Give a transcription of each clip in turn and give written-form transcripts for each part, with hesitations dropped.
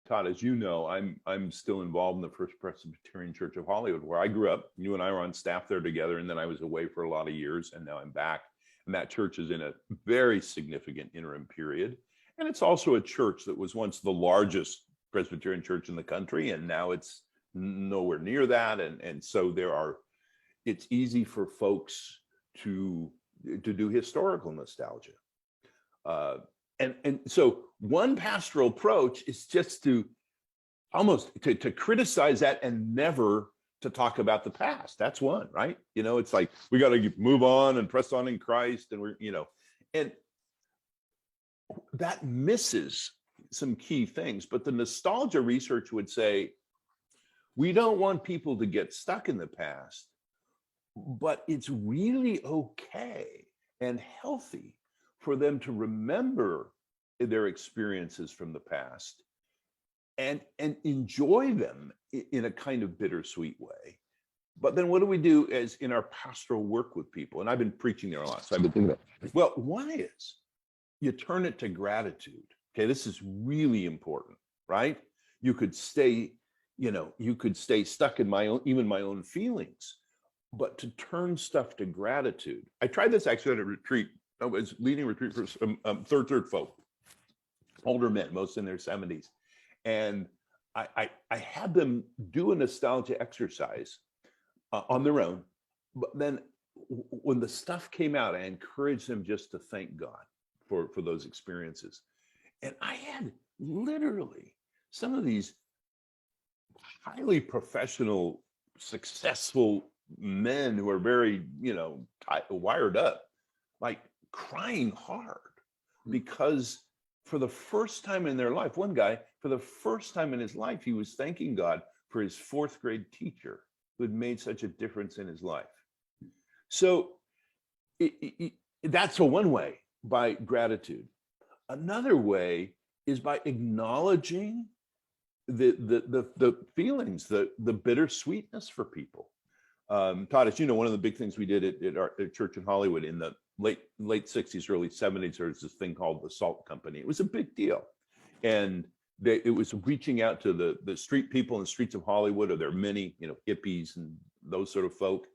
Todd, as you know, I'm still involved in the First Presbyterian Church of Hollywood, where I grew up. You and I were on staff there together, and then I was away for a lot of years, and now I'm back. And that church is in a very significant interim period. And it's also a church that was once the largest Presbyterian church in the country, and now it's nowhere near that. And so it's easy for folks to do historical nostalgia. And so one pastoral approach is just to almost to criticize that and never to talk about the past. That's one, right? It's like we got to move on and press on in Christ, and and that misses some key things. But the nostalgia research would say we don't want people to get stuck in the past, but it's really okay and healthy for them to remember their experiences from the past and enjoy them in a kind of bittersweet way. But then what do we do as in our pastoral work with people? And I've been preaching there a lot, so I've been thinking about it. Well, one is you turn it to gratitude. Okay, this is really important, right? You could stay stuck in my own feelings, but to turn stuff to gratitude. I tried this actually at a retreat. I was leading a retreat for some third folk, older men, most in their 70s. And I had them do a nostalgia exercise on their own. But then when the stuff came out, I encouraged them just to thank God for those experiences. And I had literally some of these highly professional, successful men who are very, wired up, like crying hard because for the first time in their life, one guy, for the first time in his life, he was thanking God for his fourth grade teacher who had made such a difference in his life. So that's one way, by gratitude. Another way is by acknowledging the feelings, the bittersweetness for people. Todd, as you know, one of the big things we did at our church in Hollywood in the late 60s, early 70s, there was this thing called the Salt Company. It was a big deal. And it was reaching out to the street people in the streets of Hollywood, or there are many, hippies and those sort of folk.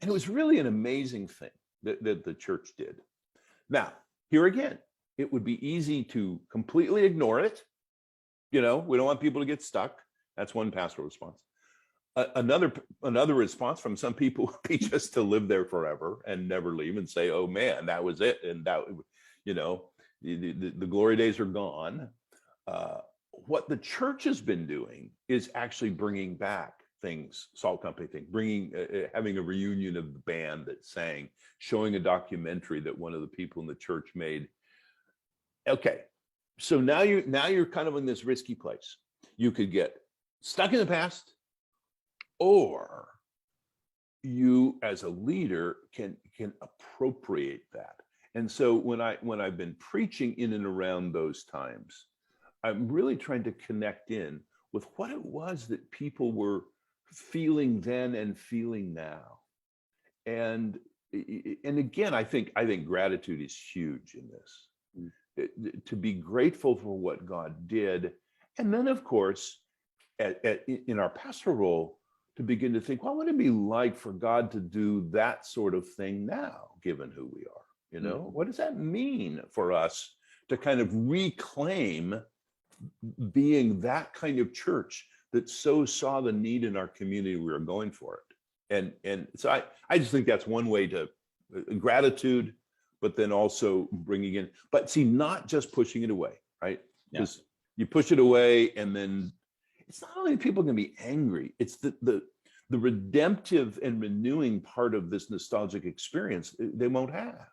And it was really an amazing thing that the church did. Now, here again, it would be easy to completely ignore it. We don't want people to get stuck. That's one pastoral response. Another response from some people would be just to live there forever and never leave and say, oh man, that was it. And that, the glory days are gone. What the church has been doing is actually bringing back things, Salt Company thing, having a reunion of the band that sang, showing a documentary that one of the people in the church made. Okay, so now you're kind of in this risky place. You could get stuck in the past, or you as a leader can appropriate that. And so when I've been preaching in and around those times, I'm really trying to connect in with what it was that people were feeling then and feeling now. And again, I think gratitude is huge in this. To be grateful for what God did. And then, of course, in our pastoral role, to begin to think, what would it be like for God to do that sort of thing now, given who we are? Mm-hmm. What does that mean for us to kind of reclaim being that kind of church that so saw the need in our community, we were going for it? And so I just think that's one way to gratitude, but then also bringing in, but see, not just pushing it away, right? Because you push it away, and then it's not only people going to be angry, it's the redemptive and renewing part of this nostalgic experience they won't have.